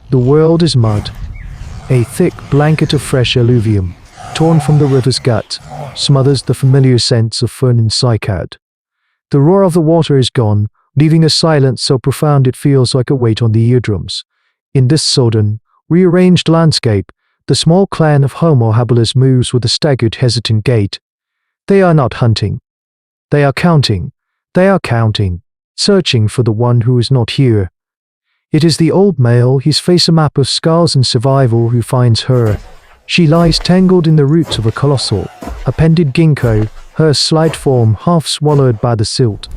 The world is mud. A thick blanket of fresh alluvium, torn from the river's gut, smothers the familiar sense of fern and cycad. The roar of the water is gone, leaving a silence so profound it feels like a weight on the eardrums. In this sodden, rearranged landscape, the small clan of Homo habilis moves with a staggered, hesitant gait. They are not hunting. They are counting. They are counting, searching for the one who is not here. It is the old male, his face a map of scars and survival, who finds her. She lies tangled in the roots of a colossal, appended ginkgo, her slight form half swallowed by the silt.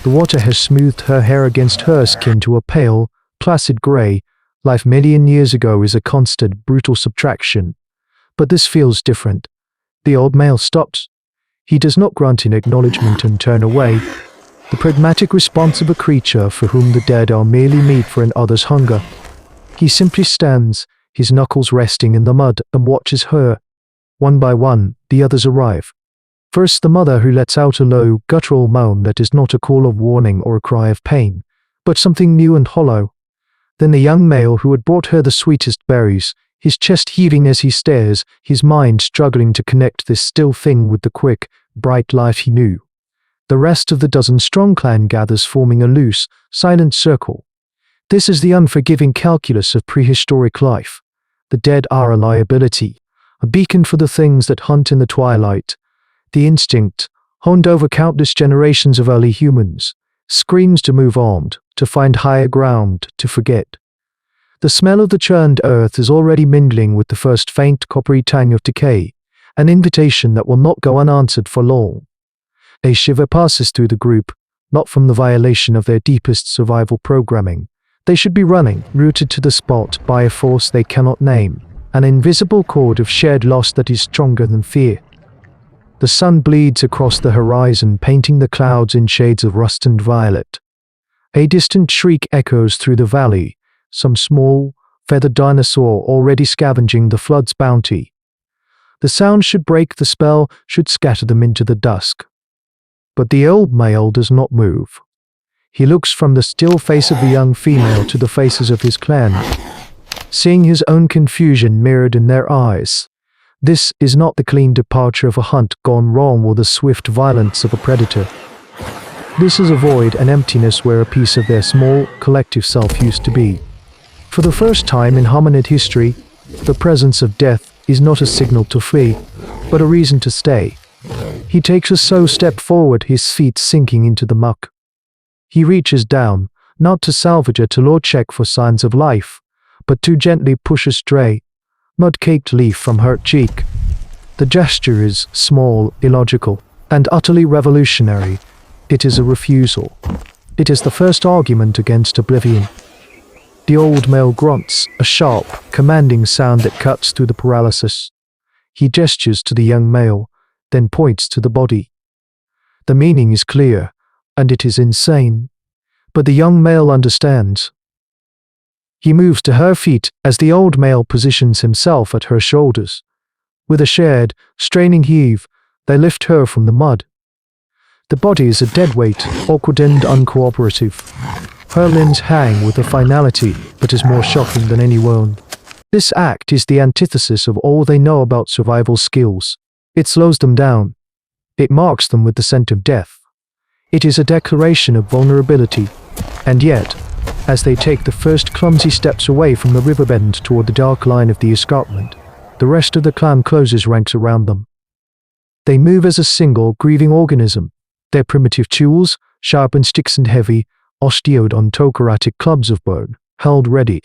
The water has smoothed her hair against her skin to a pale, placid grey. Life million years ago is a constant, brutal subtraction. But this feels different. The old male stops. He does not grunt in acknowledgement and turn away. The pragmatic response of a creature for whom the dead are merely meat for an other's hunger. He simply stands, his knuckles resting in the mud, and watches her. One by one, the others arrive. First the mother, who lets out a low, guttural moan that is not a call of warning or a cry of pain, but something new and hollow. Then the young male who had brought her the sweetest berries, his chest heaving as he stares, his mind struggling to connect this still thing with the quick, bright life he knew. The rest of the dozen-strong clan gathers, forming a loose, silent circle. This is the unforgiving calculus of prehistoric life. The dead are a liability, a beacon for the things that hunt in the twilight. The instinct, honed over countless generations of early humans, screams to move armed, to find higher ground, to forget. The smell of the churned earth is already mingling with the first faint coppery tang of decay, an invitation that will not go unanswered for long. A shiver passes through the group, not from the violation of their deepest survival programming. They should be running, rooted to the spot by a force they cannot name, an invisible cord of shared loss that is stronger than fear. The sun bleeds across the horizon, painting the clouds in shades of rust and violet. A distant shriek echoes through the valley, some small, feathered dinosaur already scavenging the flood's bounty. The sound should break the spell, should scatter them into the dusk. But the old male does not move. He looks from the still face of the young female to the faces of his clan, seeing his own confusion mirrored in their eyes. This is not the clean departure of a hunt gone wrong or the swift violence of a predator. This is a void, an emptiness where a piece of their small, collective self used to be. For the first time in hominid history, the presence of death is not a signal to flee, but a reason to stay. He takes a slow step forward, his feet sinking into the muck. He reaches down, not to salvage a to check for signs of life, but to gently push a stray, mud-caked leaf from her cheek. The gesture is small, illogical, and utterly revolutionary. It is a refusal. It is the first argument against oblivion. The old male grunts, a sharp, commanding sound that cuts through the paralysis. He gestures to the young male, then points to the body. The meaning is clear, and it is insane, but the young male understands. He moves to her feet as the old male positions himself at her shoulders. With a shared, straining heave, they lift her from the mud. The body is a dead weight, awkward and uncooperative. Her limbs hang with a finality that is more shocking than any wound. This act is the antithesis of all they know about survival skills. It slows them down. It marks them with the scent of death. It is a declaration of vulnerability. And yet, as they take the first clumsy steps away from the riverbend toward the dark line of the escarpment, the rest of the clan closes ranks around them. They move as a single, grieving organism. Their primitive tools, sharpened sticks and heavy, osteodontocratic clubs of bone, held ready.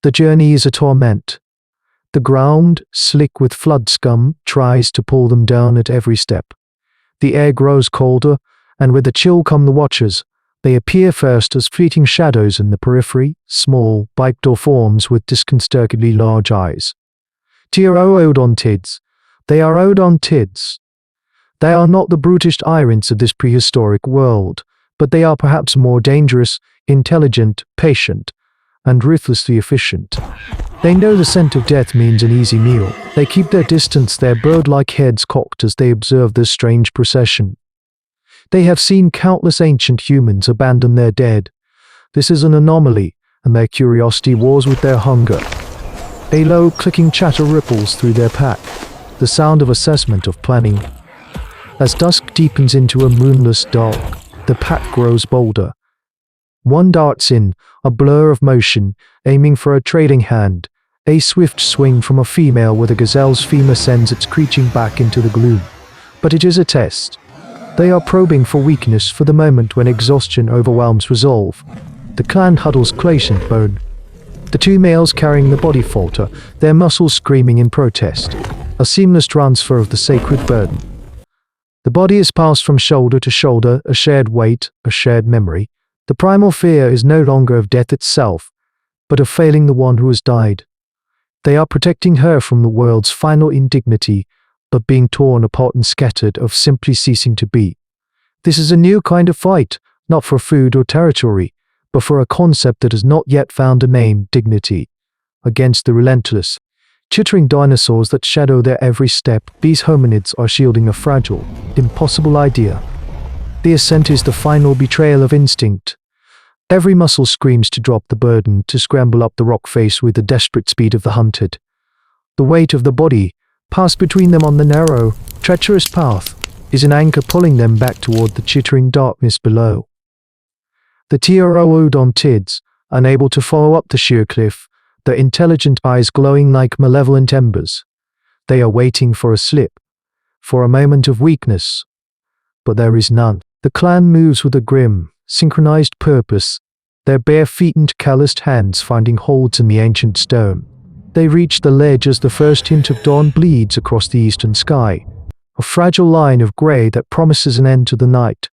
The journey is a torment. The ground, slick with flood scum, tries to pull them down at every step. The air grows colder, and with the chill come the watchers. They appear first as fleeting shadows in the periphery, small, bipedal forms with disconcertingly large eyes. Troodontid. They are odontids. They are not the brutish tyrants of this prehistoric world, but they are perhaps more dangerous, intelligent, patient, and ruthlessly efficient. They know the scent of death means an easy meal. They keep their distance, their bird-like heads cocked as they observe this strange procession. They have seen countless ancient humans abandon their dead. This is an anomaly, and their curiosity wars with their hunger. A low clicking chatter ripples through their pack, the sound of assessment of planning. As dusk deepens into a moonless dark, the pack grows bolder. One darts in, a blur of motion, aiming for a trading hand. A swift swing from a female with a gazelle's femur sends it screeching back into the gloom. But it is a test. They are probing for weakness for the moment when exhaustion overwhelms resolve. The clan huddles clash and bone. The two males carrying the body falter, their muscles screaming in protest. A seamless transfer of the sacred burden. The body is passed from shoulder to shoulder, a shared weight, a shared memory. The primal fear is no longer of death itself, but of failing the one who has died. They are protecting her from the world's final indignity, but being torn apart and scattered, of simply ceasing to be. This is a new kind of fight, not for food or territory, but for a concept that has not yet found a name: dignity. Against the relentless, chittering dinosaurs that shadow their every step, these hominids are shielding a fragile, impossible idea. The ascent is the final betrayal of instinct. Every muscle screams to drop the burden, to scramble up the rock face with the desperate speed of the hunted. The weight of the body, passed between them on the narrow, treacherous path, is an anchor pulling them back toward the chittering darkness below. The Troodontids, unable to follow up the sheer cliff, their intelligent eyes glowing like malevolent embers. They are waiting for a slip, for a moment of weakness. But there is none. The clan moves with a grim, synchronized purpose, their bare feet and calloused hands finding holds in the ancient stone. They reach the ledge as the first hint of dawn bleeds across the eastern sky, a fragile line of grey that promises an end to the night.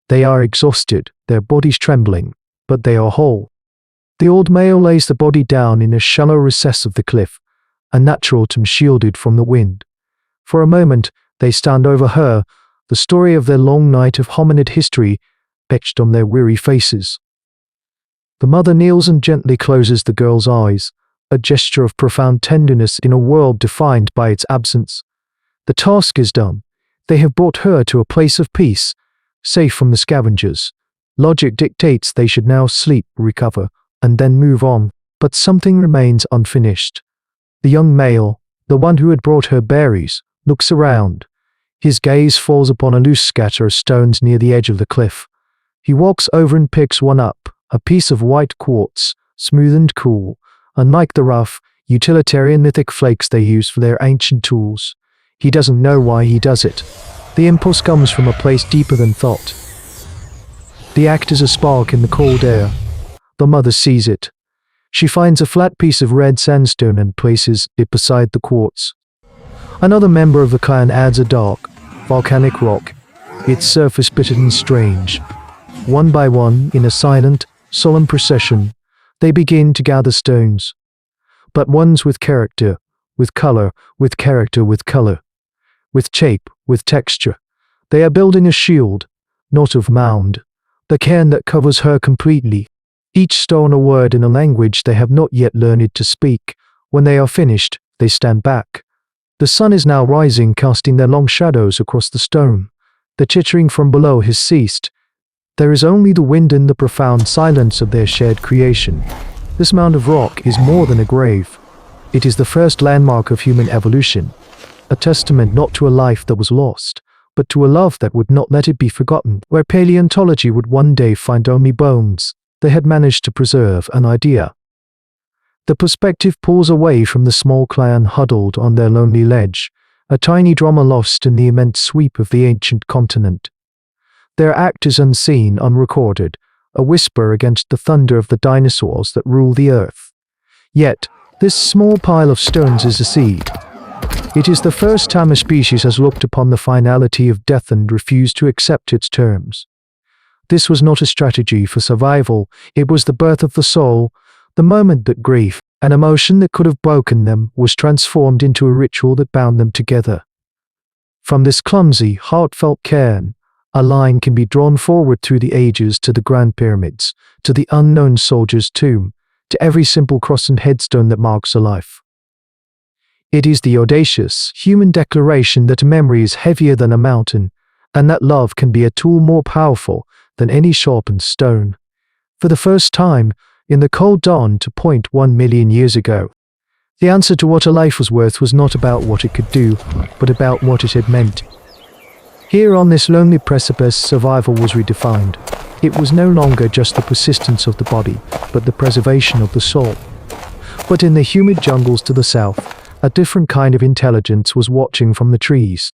They are exhausted, their bodies trembling, but they are whole. The old male lays the body down in a shallow recess of the cliff, a natural tomb shielded from the wind. For a moment, they stand over her, the story of their long night of hominid history etched on their weary faces. The mother kneels and gently closes the girl's eyes, a gesture of profound tenderness in a world defined by its absence. The task is done. They have brought her to a place of peace, safe from the scavengers. Logic dictates they should now sleep, recover, and then move on, but something remains unfinished. The young male, the one who had brought her berries, looks around. His gaze falls upon a loose scatter of stones near the edge of the cliff. He walks over and picks one up, a piece of white quartz, smooth and cool, unlike the rough, utilitarian mythic flakes they use for their ancient tools. He doesn't know why he does it. The impulse comes from a place deeper than thought. The act is a spark in the cold air. The mother sees it. She finds a flat piece of red sandstone and places it beside the quartz. Another member of the clan adds a dark, volcanic rock, its surface bitter and strange. One by one, in a silent, solemn procession, they begin to gather stones. But ones with character, with color, with character, with color, with shape, with texture. They are building a shield, not of mound, the cairn that covers her completely. Each stone a word in a language they have not yet learned to speak. When they are finished, they stand back. The sun is now rising, casting their long shadows across the stone. The chittering from below has ceased. There is only the wind and the profound silence of their shared creation. This mound of rock is more than a grave. It is the first landmark of human evolution, a testament not to a life that was lost, but to a love that would not let it be forgotten. Where paleontology would one day find only bones, they had managed to preserve an idea. The perspective pulls away from the small clan huddled on their lonely ledge, a tiny drama lost in the immense sweep of the ancient continent. Their act is unseen, unrecorded, a whisper against the thunder of the dinosaurs that rule the earth. Yet, this small pile of stones is a seed. It is the first time a species has looked upon the finality of death and refused to accept its terms. This was not a strategy for survival, it was the birth of the soul, the moment that grief, an emotion that could have broken them, was transformed into a ritual that bound them together. From this clumsy, heartfelt cairn, a line can be drawn forward through the ages to the Grand Pyramids, to the unknown soldier's tomb, to every simple cross and headstone that marks a life. It is the audacious, human declaration that memory is heavier than a mountain, and that love can be a tool more powerful than any sharpened stone. For the first time, in the cold dawn to 0.1 million years ago. The answer to what a life was worth was not about what it could do, but about what it had meant. Here on this lonely precipice, survival was redefined. It was no longer just the persistence of the body, but the preservation of the soul. But in the humid jungles to the south, a different kind of intelligence was watching from the trees.